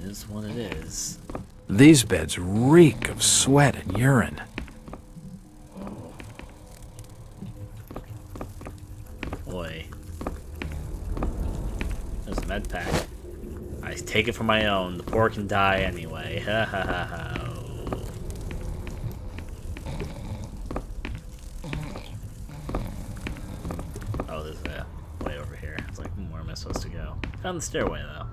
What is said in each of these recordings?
is what it is. These beds reek of sweat and urine. Boy. There's a med pack. I take it for my own. The poor can die anyway. Ha ha ha ha. Oh, there's a way over here. It's like, where am I supposed to go? Found the stairway, though.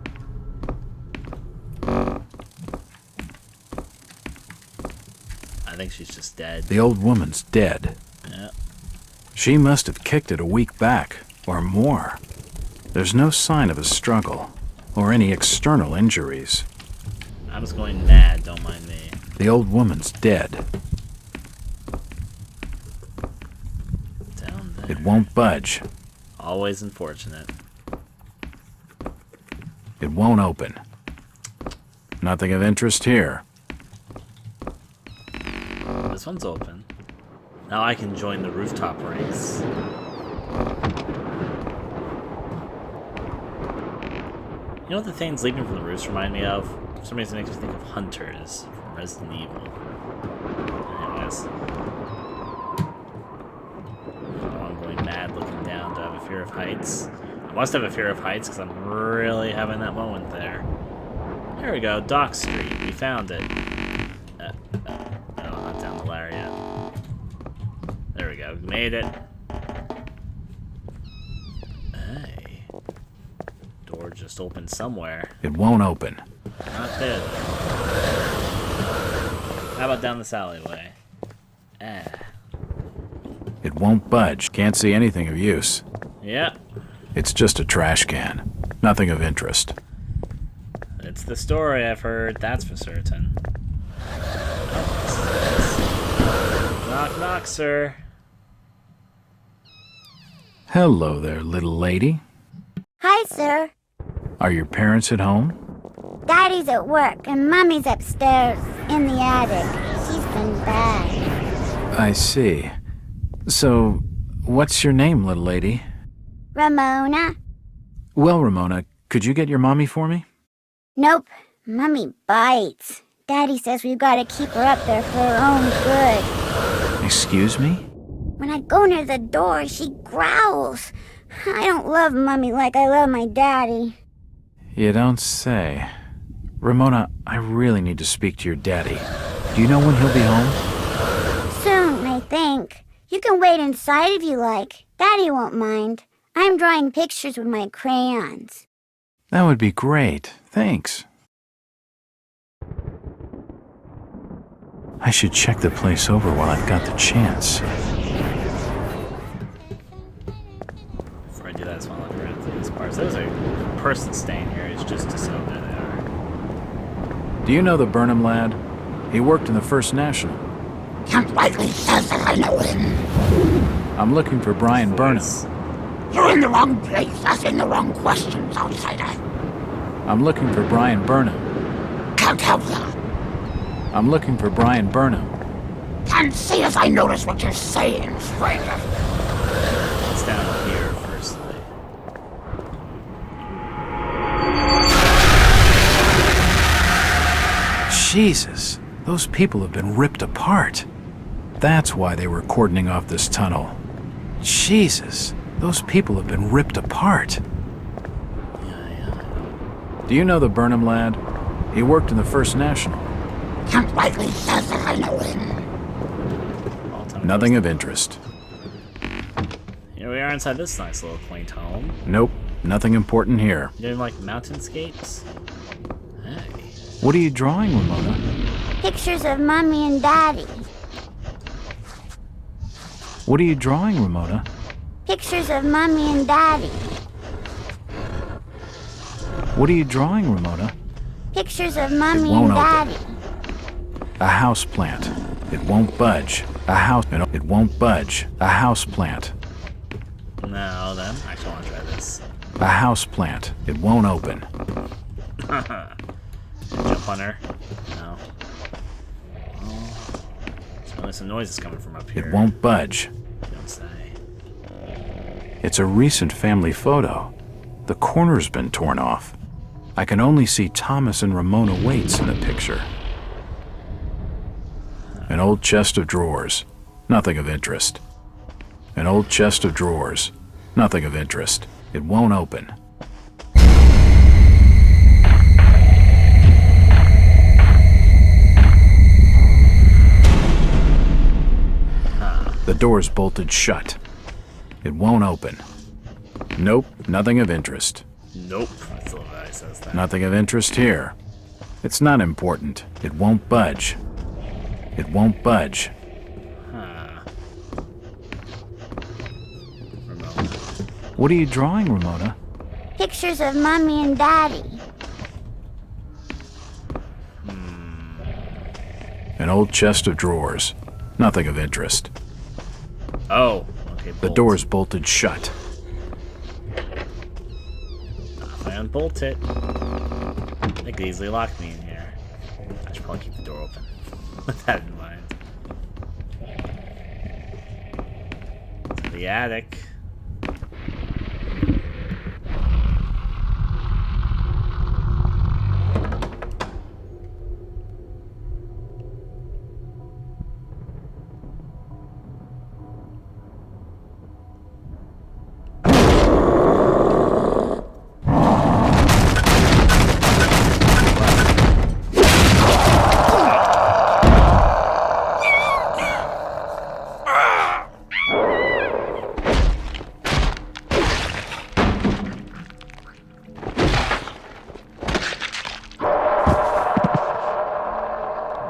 I think she's just dead. The old woman's dead. Yeah. She must have kicked it a week back, or more. There's no sign of a struggle, or any external injuries. I was going mad, don't mind me. The old woman's dead. Down there. It won't budge. Always unfortunate. It won't open. Nothing of interest here. This one's open. Now I can join the rooftop race. You know what the things leaping from the roofs remind me of? For some reason it makes me think of Hunters from Resident Evil. Anyways. Oh, I'm going mad looking down. Do I have a fear of heights? I must have a fear of heights because I'm really having that moment there. There we go, Dock Street. We found it. No, not down the ladder yet. There we go, we made it. Hey. Door just opened somewhere. It won't open. Not there. How about down this alleyway? It won't budge. Can't see anything of use. Yeah. It's just a trash can. Nothing of interest. It's the story I've heard, that's for certain. Knock, knock, sir. Hello there, little lady. Hi, sir. Are your parents at home? Daddy's at work and Mommy's upstairs in the attic. She's been bad. I see. So, what's your name, little lady? Ramona? Well, Ramona, could you get your mommy for me? Nope. Mommy bites. Daddy says we've got to keep her up there for her own good. Excuse me? When I go near the door, she growls. I don't love Mommy like I love my daddy. You don't say. Ramona, I really need to speak to your daddy. Do you know when he'll be home? Soon, I think. You can wait inside if you like. Daddy won't mind. I'm drawing pictures with my crayons. That would be great. Thanks. I should check the place over while I've got the chance. Before I do that, I just want to look around through these parts. There's a person staying here. It's just to know who they are. Do you know the Burnham lad? He worked in the First National. Can't rightly says that I know him. I'm looking for Brian Burnham. You're in the wrong place, asking the wrong questions, outsider. I'm looking for Brian Burnham. Can't help ya. I'm looking for Brian Burnham. Can't see as I notice what you're saying, stranger. It's down here, firstly. Jesus, those people have been ripped apart. That's why they were cordoning off this tunnel. Jesus, those people have been ripped apart. Yeah. Do you know the Burnham lad? He worked in the First National. Can't rightly says that I know him. Nothing of interest. Here we are inside this nice little quaint home. Nope, nothing important here. You doing like mountainscapes? Hey. What are you drawing, Ramona? Pictures of Mommy and Daddy. What are you drawing, Ramona? Pictures of Mommy and Daddy. What are you drawing, Ramona? Pictures of Mommy won't and open. Daddy. A house plant. It won't budge. A house. It won't budge. A house plant. No, then. I actually want to try this. A house plant. It won't open. Jump on her. No. Oh. There's really some noises coming from up here. It won't budge. Don't say. It's a recent family photo. The corner's been torn off. I can only see Thomas and Ramona Waits in the picture. An old chest of drawers. Nothing of interest. An old chest of drawers. Nothing of interest. It won't open. The door's bolted shut. It won't open. Nope, nothing of interest. Nope. That's the guy says that. Nothing of interest here. It's not important. It won't budge. It won't budge. Ramona. What are you drawing, Ramona? Pictures of Mommy and Daddy. An old chest of drawers. Nothing of interest. Oh, okay. The door's bolted shut. If I unbolt it, they could easily lock me in here. I should probably keep the door open. With that in mind. To the attic.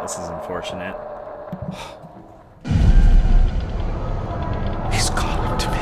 This is unfortunate. He's calling to me.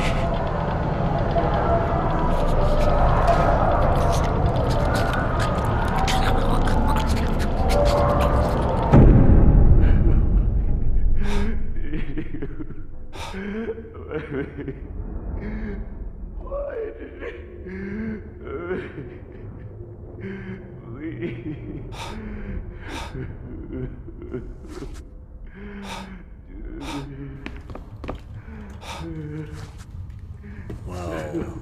Whoa.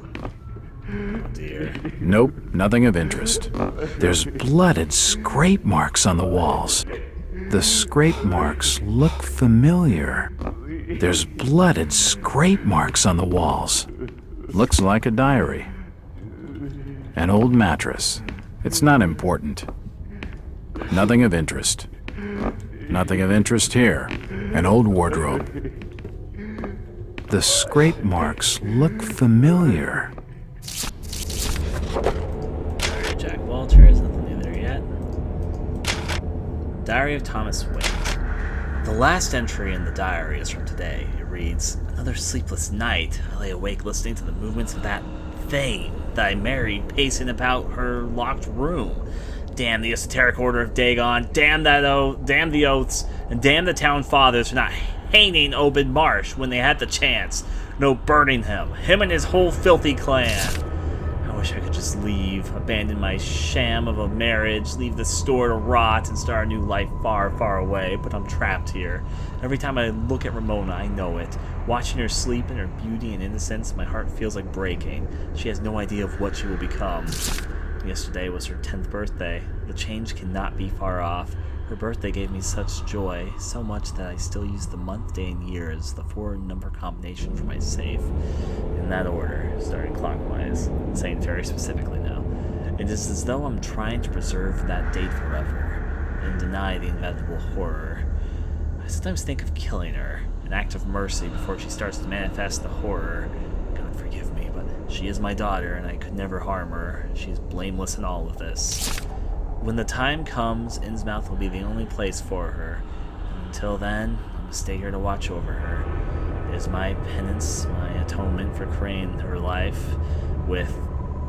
Oh dear. Nope, nothing of interest. There's blood and scrape marks on the walls. The scrape marks look familiar. There's blood and scrape marks on the walls. Looks like a diary. An old mattress. It's not important. Nothing of interest. Nothing of interest here. An old wardrobe. The scrape marks look familiar. Jack Walters, nothing new there yet. Diary of Thomas Waite. The last entry in the diary is from today. It reads, "Another sleepless night. I lay awake listening to the movements of that thing that I married pacing about her locked room. Damn the esoteric order of Dagon, damn the oaths, and damn the town fathers for not hanging Obed Marsh when they had the chance. No, burning him and his whole filthy clan. I wish I could just leave, abandon my sham of a marriage, leave the store to rot, and start a new life far, far away, but I'm trapped here. Every time I look at Ramona, I know it. Watching her sleep in her beauty and innocence, my heart feels like breaking. She has no idea of what she will become. Yesterday was her 10th birthday. The change cannot be far off. Her birthday gave me such joy, so much that I still use the month, day, and year as the 4-number combination for my safe. In that order, starting clockwise, saying very specifically now. It is as though I'm trying to preserve that date forever, and deny the inevitable horror. I sometimes think of killing her, an act of mercy before she starts to manifest the horror. God forgive me, but she is my daughter, and I could never harm her. She is blameless in all of this. When the time comes, Innsmouth will be the only place for her. And until then, I must stay here to watch over her. It is my penance, my atonement for creating her life with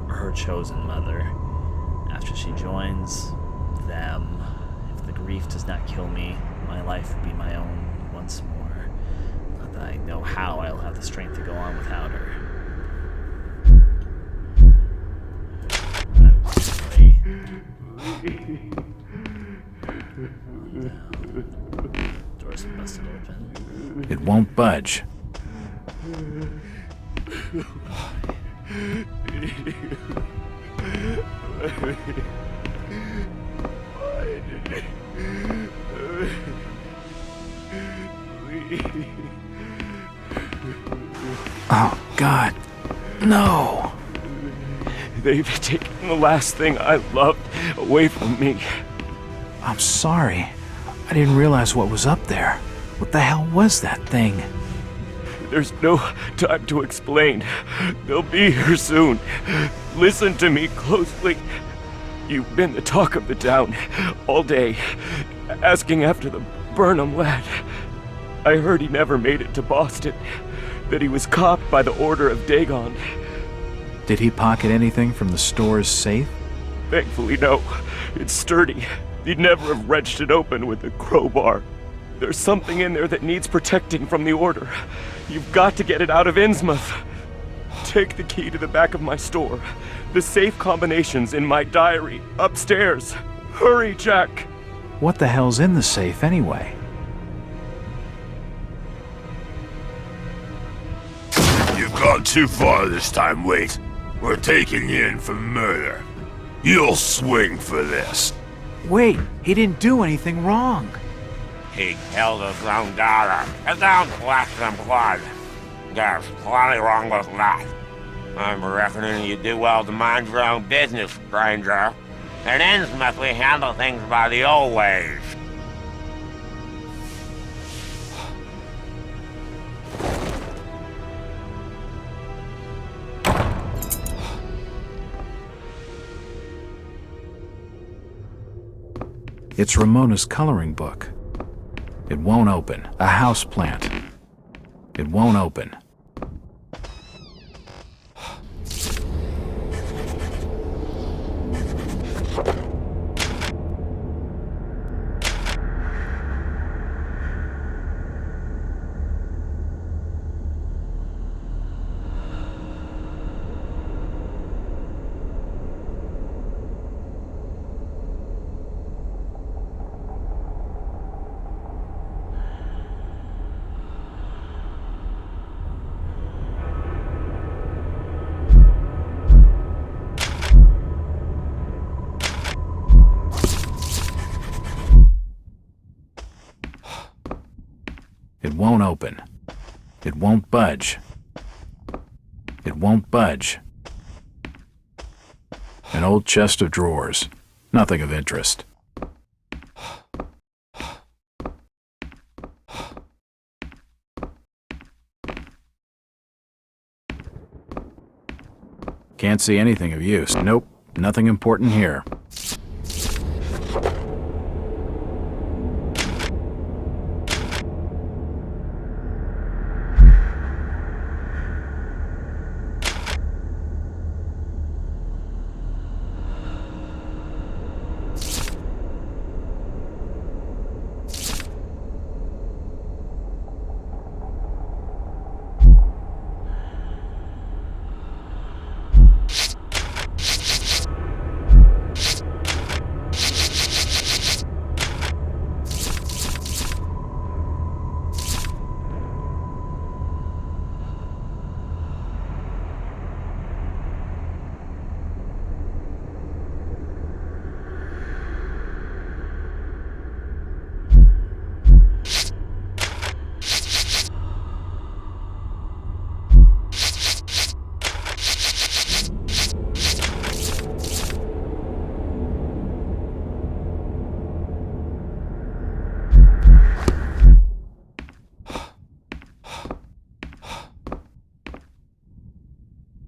her chosen mother. After she joins them, if the grief does not kill me, my life will be my own once more. Not that I know how I'll have the strength to go on without her. Doors busted open. It won't budge. Oh, God. No. They've taken the last thing I loved away from me. I'm sorry. I didn't realize what was up there. What the hell was that thing? There's no time to explain. They'll be here soon. Listen to me closely. You've been the talk of the town all day, asking after the Burnham lad. I heard he never made it to Boston, that he was copped by the order of Dagon. Did he pocket anything from the store's safe? Thankfully, no. It's sturdy. He'd never have wrenched it open with a crowbar. There's something in there that needs protecting from the order. You've got to get it out of Innsmouth. Take the key to the back of my store. The safe combination's in my diary, upstairs. Hurry, Jack! What the hell's in the safe anyway? You've gone too far this time, Wait. We're taking you in for murder. You'll swing for this. Wait, he didn't do anything wrong. He killed his own daughter. It don't flesh and blood. There's plenty wrong with that. I'm reckoning you do well to mind your own business, stranger. In Innsmouth, we handle things by the old ways. It's Ramona's coloring book. It won't open. A house plant. It won't open. It won't open. It won't budge. It won't budge. An old chest of drawers. Nothing of interest. Can't see anything of use. Nope, nothing important here.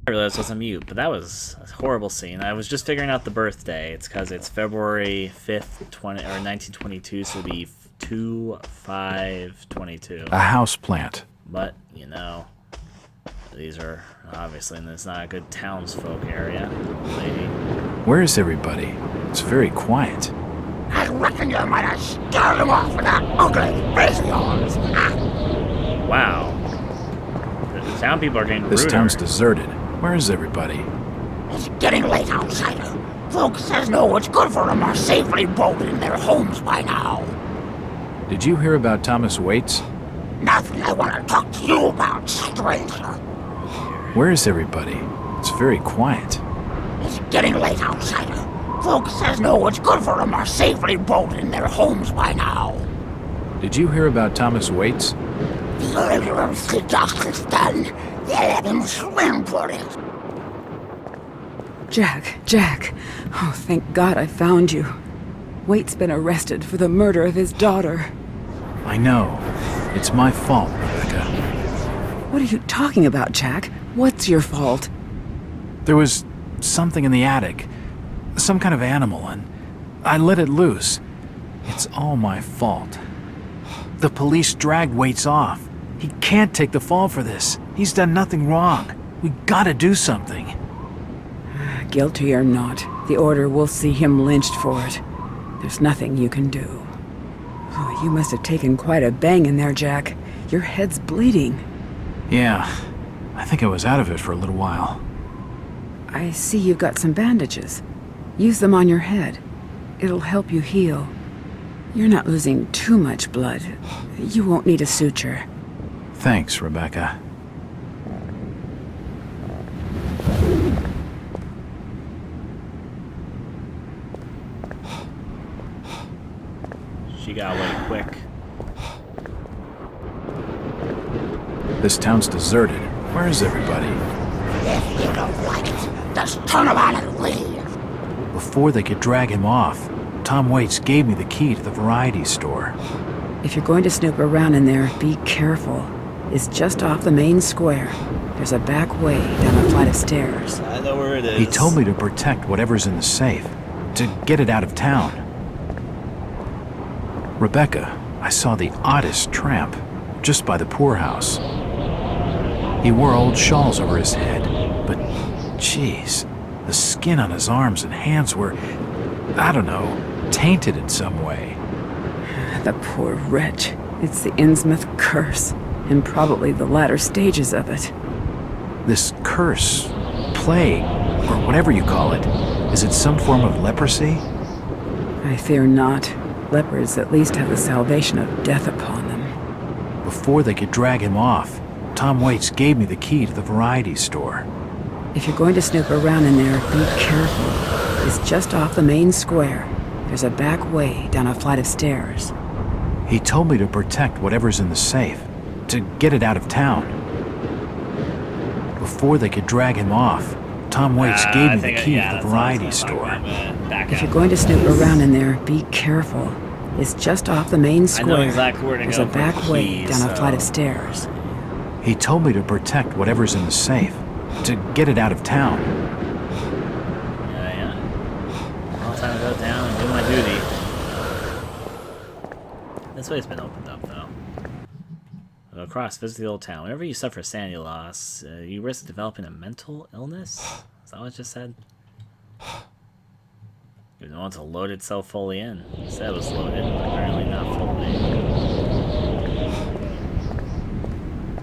I realized I was on mute, but that was a horrible scene. I was just figuring out the birthday. It's because it's February 5th, 1922, so it'd be 2/5/22. A house plant. But, you know, these are obviously, and it's not a good townsfolk area. Lady. Where is everybody? It's very quiet. I reckon you might have scared him off with that ugly face of yours. Wow. The town people are getting This ruder. town's deserted. Where is everybody? It's getting late, outsider. Folks says know what's good for them are safely bolted in their homes by now. Did you hear about Thomas Waits? Nothing I want to talk to you about, stranger. Where is everybody? It's very quiet. It's getting late, outsider. Folks says know what's good for them are safely bolted in their homes by now. Did you hear about Thomas Waits? The evidence the justice done. They'll let him swim for it. Jack. Oh, thank God I found you. Waite's been arrested for the murder of his daughter. I know. It's my fault, Rebecca. What are you talking about, Jack? What's your fault? There was something in the attic. Some kind of animal, and I let it loose. It's all my fault. The police dragged Waits off. He can't take the fall for this. He's done nothing wrong. We gotta do something. Guilty or not, the order will see him lynched for it. There's nothing you can do. Oh, you must have taken quite a bang in there, Jack. Your head's bleeding. Yeah, I think I was out of it for a little while. I see you've got some bandages. Use them on your head. It'll help you heal. You're not losing too much blood. You won't need a suture. Thanks, Rebecca. She got away quick. This town's deserted. Where is everybody? If you don't like it, just turn around and leave. Before they could drag him off, Tom Waits gave me the key to the variety store. If you're going to snoop around in there, be careful. It's just off the main square. There's a back way down a flight of stairs. I know where it is. He told me to protect whatever's in the safe, to get it out of town. Rebecca, I saw the oddest tramp, just by the poorhouse. He wore old shawls over his head, but, jeez, the skin on his arms and hands were, I don't know, tainted in some way. The poor wretch. It's the Innsmouth curse, and probably the latter stages of it. This curse, plague, or whatever you call it, is it some form of leprosy? I fear not. Lepers at least have the salvation of death upon them. Before they could drag him off, Tom Waits gave me the key to the variety store. If you're going to snoop around in there, be careful. It's just off the main square. There's a back way down a flight of stairs. He told me to protect whatever's in the safe, to get it out of town. Before they could drag him off, Tom Waits gave me the key to the variety store. If you're going to snoop around in there, be careful. It's just off the main square. I know exactly where to There's go a back for way keys, down a flight of stairs. He told me to protect whatever's in the safe, to get it out of town. Yeah. All time to go down and do my duty. This way's been opened up, though. Go across, visit the old town. Whenever you suffer sanity loss, you risk developing a mental illness? Is that what it just said? You don't want to load itself fully in. It said it was loaded, but apparently not fully.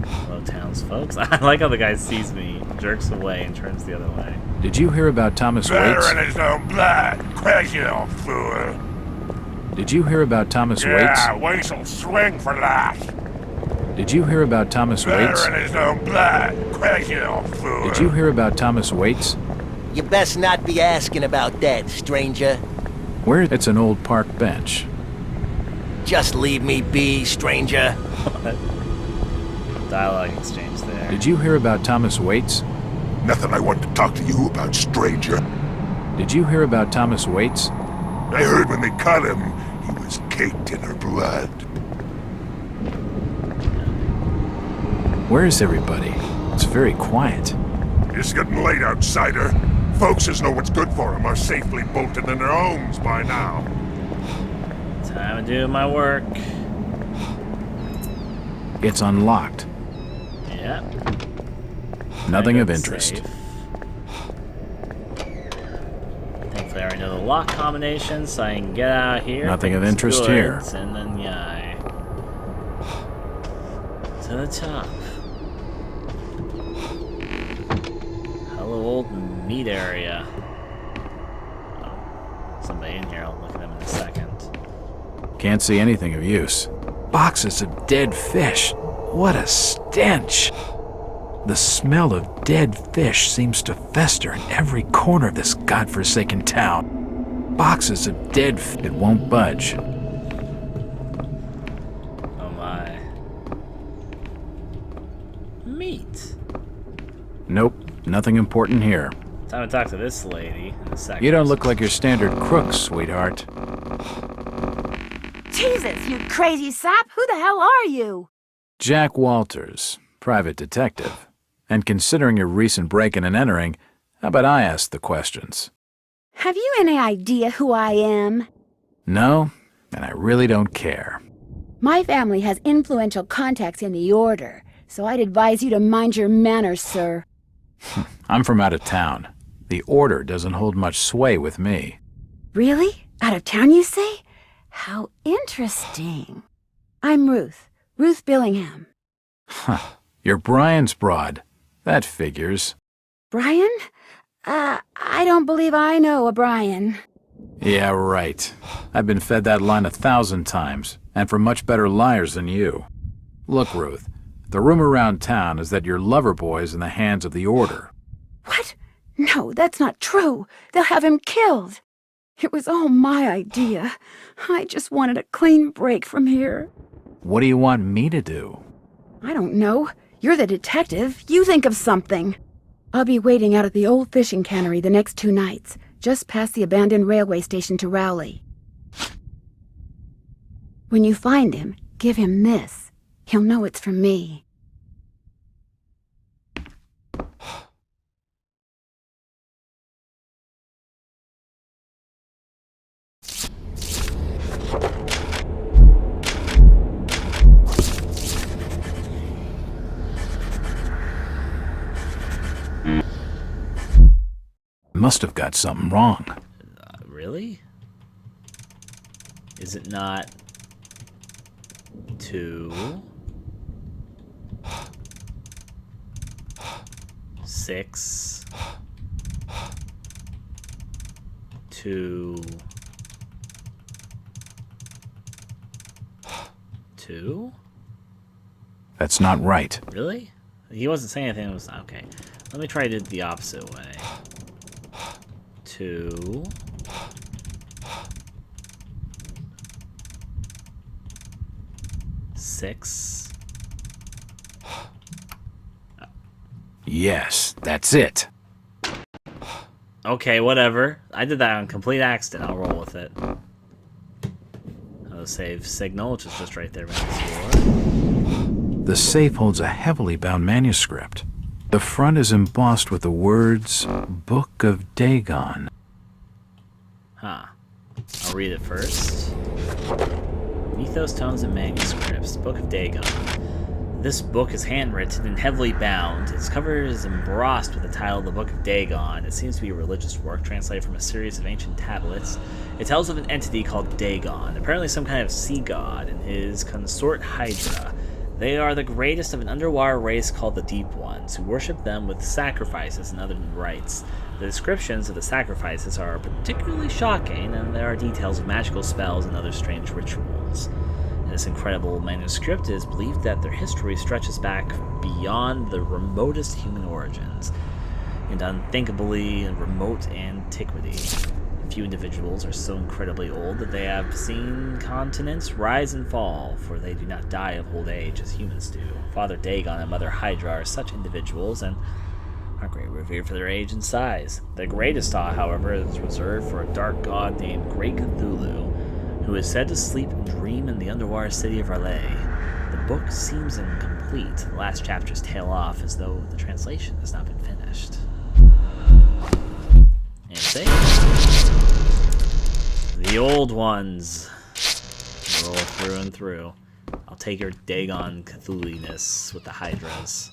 Hello, townsfolk. I like how the guy sees me, jerks away, and turns the other way. Did you hear about Thomas Better Waits? in his own blood. Crazy old fool. Did you hear about Thomas Waits? Yeah, Waits will swing for that. Did you hear about Thomas Waits? Better in his own blood. Crazy old fool. Did you hear about Thomas Waits? You best not be asking about that, stranger. Where? It's an old park bench. Just leave me be, stranger. Dialogue exchange there. Did you hear about Thomas Waits? Nothing I want to talk to you about, stranger. Did you hear about Thomas Waits? I heard when they caught him, he was caked in her blood. Where is everybody? It's very quiet. It's getting late, outsider. Folks who know what's good for them are safely bolted in their homes by now. Time to do my work. It's unlocked. Yep. Nothing of Good interest. save. Thankfully, I already know the lock combination, so I can get out of here. Nothing pick of these interest here. goods, and then yai. To the top. Hello, old meat area. Oh, somebody in here. I'll look at them in a second. Can't see anything of use. Boxes of dead fish. What a stench! The smell of dead fish seems to fester in every corner of this godforsaken town. Boxes of dead it won't budge. Oh my. Meat. Nope, nothing important here. Time to talk to this lady in a second. You don't look like your standard crook, sweetheart. Jesus, you crazy sap! Who the hell are you? Jack Walters, private detective. And considering your recent break-in and entering, how about I ask the questions? Have you any idea who I am? No, and I really don't care. My family has influential contacts in the Order, so I'd advise you to mind your manners, sir. I'm from out of town. The Order doesn't hold much sway with me. Really? Out of town, you say? How interesting. I'm Ruth Billingham. Huh. You're Brian's broad. That figures. Brian? I don't believe I know a Brian. Yeah, right. I've been fed that line 1,000 times, and from much better liars than you. Look, Ruth, the rumor around town is that your lover boy's in the hands of the Order. What? No, that's not true. They'll have him killed. It was all my idea. I just wanted a clean break from here. What do you want me to do? I don't know. You're the detective. You think of something. I'll be waiting out at the old fishing cannery the next 2 nights, just past the abandoned railway station to Rowley. When you find him, give him this. He'll know it's from me. Must have got something wrong. Really? Is it not 2, 6, 2, 2? That's not right. Really? He wasn't saying anything. It was okay. Let me try to do it the opposite way. 2, 6. Yes, that's it. Okay, whatever. I did that on complete accident. I'll roll with it. I'll save signal, which is just right there by the door. The safe holds a heavily bound manuscript. The front is embossed with the words, Book of Dagon. Huh. I'll read it first. Beneath those tomes and manuscripts, Book of Dagon. This book is handwritten and heavily bound. Its cover is embossed with the title of the Book of Dagon. It seems to be a religious work translated from a series of ancient tablets. It tells of an entity called Dagon, apparently some kind of sea god, and his consort Hydra. They are the greatest of an underwater race called the Deep Ones, who worship them with sacrifices and other rites. The descriptions of the sacrifices are particularly shocking, and there are details of magical spells and other strange rituals. This incredible manuscript is believed that their history stretches back beyond the remotest human origins, and unthinkably remote antiquity. Few individuals are so incredibly old that they have seen continents rise and fall, for they do not die of old age as humans do. Father Dagon and Mother Hydra are such individuals, and are greatly revered for their age and size. The greatest awe, however, is reserved for a dark god named Great Cthulhu, who is said to sleep and dream in the underwater city of R'lyeh. The book seems incomplete. The last chapters tail off as though the translation has not been finished. And save. The old ones. Roll through and through. I'll take your Dagon Cthulhu-ness with the Hydras.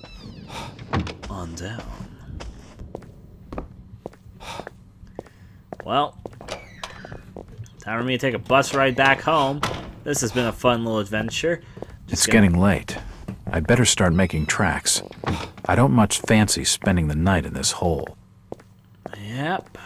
On down. Well, time for me to take a bus ride back home. This has been a fun little adventure. It's getting late. I'd better start making tracks. I don't much fancy spending the night in this hole. Yep.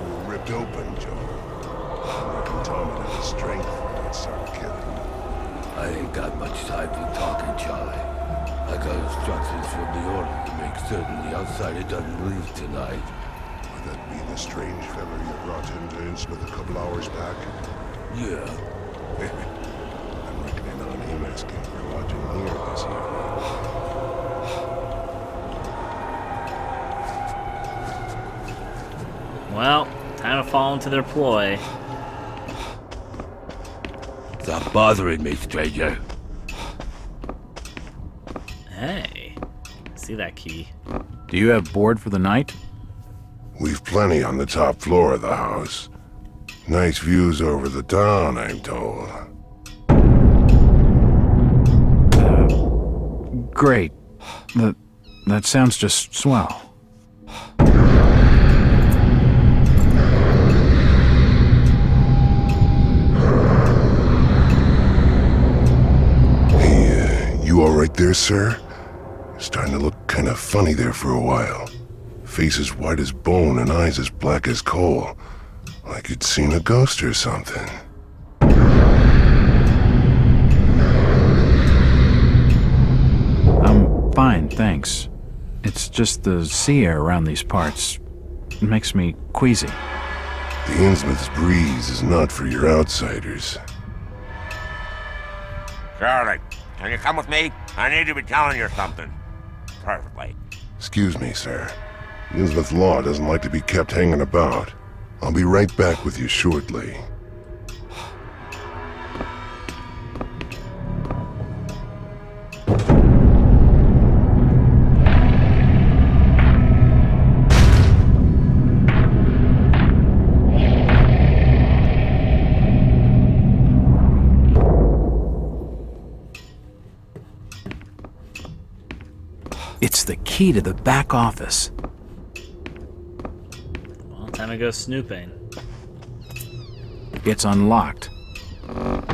were ripped open, Joe. I reckon Tom had the strength for that start killing. I ain't got much time for talking, Charlie. I got instructions from the order to make certain the outsider doesn't leave tonight. Would that be the strange fella you brought into Innsmouth a couple hours back? Yeah. I'm reckoning on him asking for lodging here this evening. Well, time to fall into their ploy. Stop bothering me, stranger. Hey, see that key. Do you have board for the night? We've plenty on the top floor of the house. Nice views over the town, I'm told. Great. That sounds just swell. Hey, you all right there, sir? Starting to look kind of funny there for a while. Face as white as bone and eyes as black as coal. Like you'd seen a ghost or something. I'm fine, thanks. It's just the sea air around these parts. It makes me queasy. The Innsmouth's breeze is not for your outsiders. Charlie, can you come with me? I need to be telling you something. Perfectly. Excuse me, sir. The Innsmouth law doesn't like to be kept hanging about. I'll be right back with you shortly. It's the key to the back office. Well, time to go snooping. It's unlocked. Of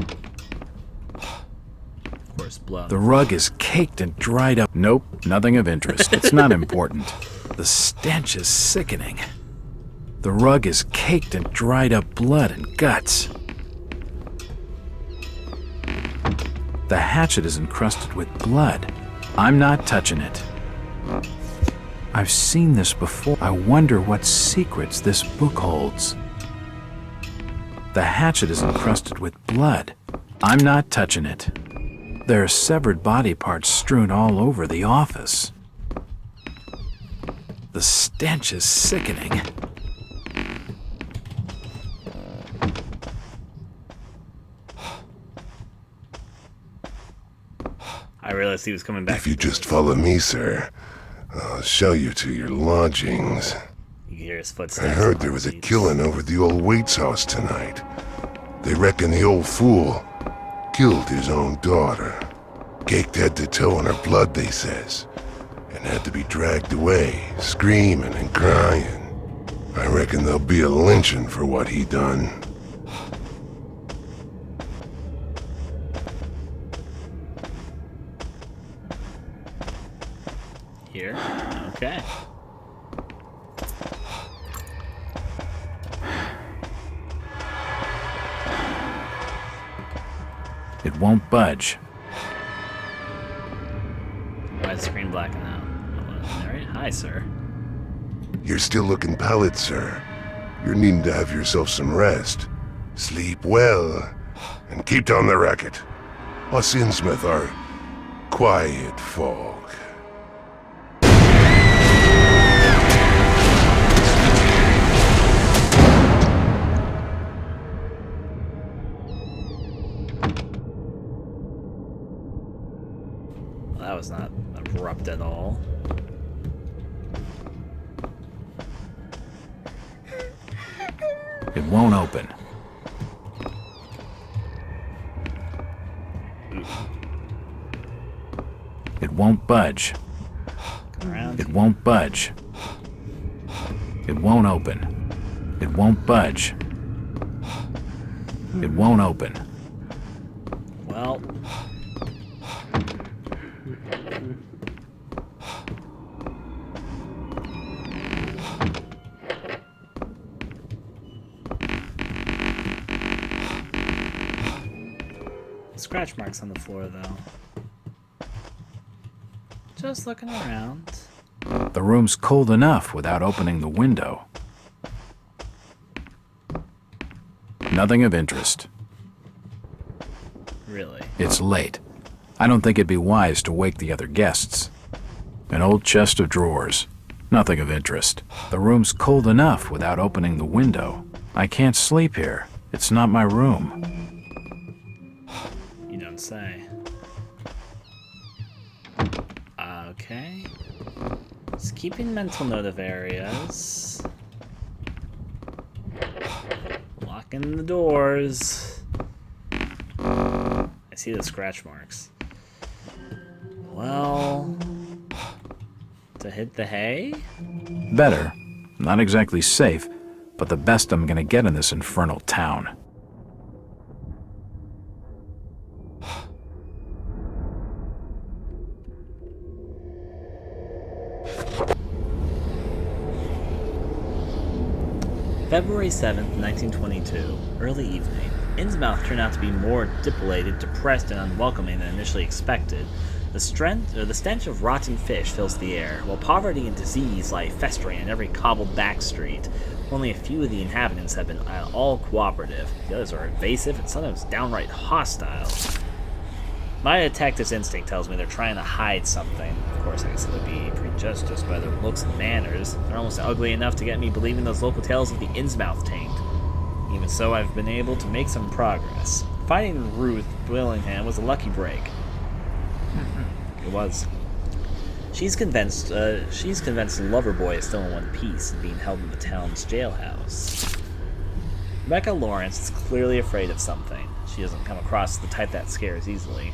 course, blood. The rug is caked and dried up. Nope, nothing of interest. It's not important. The stench is sickening. The rug is caked in dried up blood and guts. The hatchet is encrusted with blood. I'm not touching it. I've seen this before. I wonder what secrets this book holds. The hatchet is encrusted with blood. I'm not touching it. There are severed body parts strewn all over the office. The stench is sickening. I realized he was coming back. If you just follow me, sir, I'll show you to your lodgings. You can hear his footsteps. I heard there was a killing over at the old Waits house tonight. They reckon the old fool killed his own daughter. Caked head to toe in her blood, they says, and had to be dragged away, screaming and crying. I reckon there'll be a lynching for what he done. Here? Okay. It won't budge. Why is the screen blacking out? Alright, hi, sir. You're still looking pallid, sir. You're needing to have yourself some rest. Sleep well, and keep down the racket. Us Innsmouth are quiet folk. Well, that was not abrupt at all. It won't open. It won't budge. Come around. It won't budge. It won't open. It won't budge. It won't open. Well. Scratch marks on the floor, though. Just looking around. The room's cold enough without opening the window. Nothing of interest. Really? It's late. I don't think it'd be wise to wake the other guests. An old chest of drawers. Nothing of interest. The room's cold enough without opening the window. I can't sleep here. It's not my room. You don't say. Okay. Just keeping mental note of areas. Locking the doors. I see the scratch marks. Well, to hit the hay? Better. Not exactly safe, but the best I'm gonna get in this infernal town. February 7th, 1922, early evening. Innsmouth turned out to be more depolated, depressed, and unwelcoming than initially expected. The stench of rotten fish fills the air, while poverty and disease lie festering in every cobbled back street. Only a few of the inhabitants have been at all cooperative. The others are evasive and sometimes downright hostile. My detective's instinct tells me they're trying to hide something. Of course, I guess it would be prejudged by their looks and manners. They're almost ugly enough to get me believing those local tales of the Innsmouth taint. Even so, I've been able to make some progress. Finding Ruth Willingham was a lucky break. It was. She's convinced Loverboy is still in one piece and being held in the town's jailhouse. Rebecca Lawrence is clearly afraid of something. She doesn't come across the type that scares easily.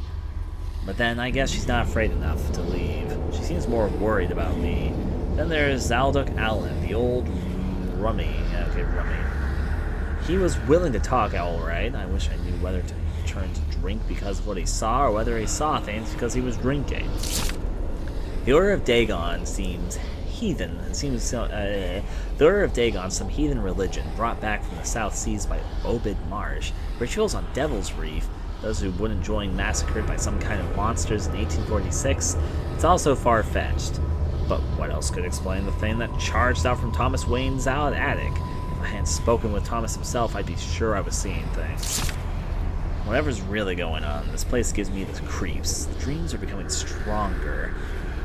But then, I guess she's not afraid enough to leave. She seems more worried about me. Then there's Zalduk Allen, the old rummy. Yeah, okay, rummy. He was willing to talk, alright. I wish I knew whether to turn to drink because of what he saw, or whether he saw things because he was drinking. The Order of Dagon seems heathen. The Order of Dagon, some heathen religion brought back from the South Seas by Obed Marsh. Rituals on Devil's Reef. Those who wouldn't join massacred by some kind of monsters in 1846. It's also far-fetched. But what else could explain the thing that charged out from Thomas Wayne's attic? If I hadn't spoken with Thomas himself, I'd be sure I was seeing things. Whatever's really going on, this place gives me the creeps. The dreams are becoming stronger.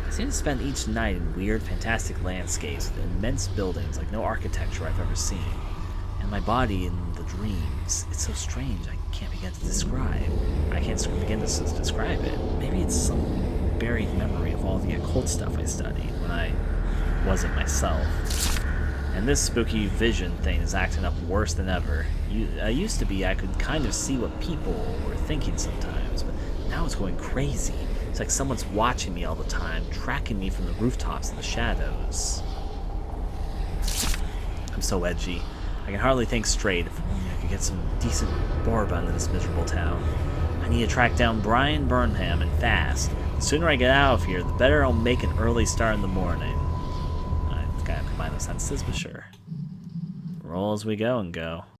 I seem to spend each night in weird, fantastic landscapes with immense buildings like no architecture I've ever seen. And my body in the dreams, it's so strange I can't begin to describe. I can't begin to describe it. Maybe it's some buried memory of all the occult stuff I studied when I wasn't myself. And this spooky vision thing is acting up worse than ever. Used to be I could kind of see what people were thinking sometimes, but now it's going crazy. It's like someone's watching me all the time, tracking me from the rooftops in the shadows. I'm so edgy. I can hardly think straight. If only I could get some decent bourbon in this miserable town. I need to track down Brian Burnham and fast. The sooner I get out of here, the better I'll make an early start in the morning. I gotta combine the sentences, but sure. Roll as we go and go.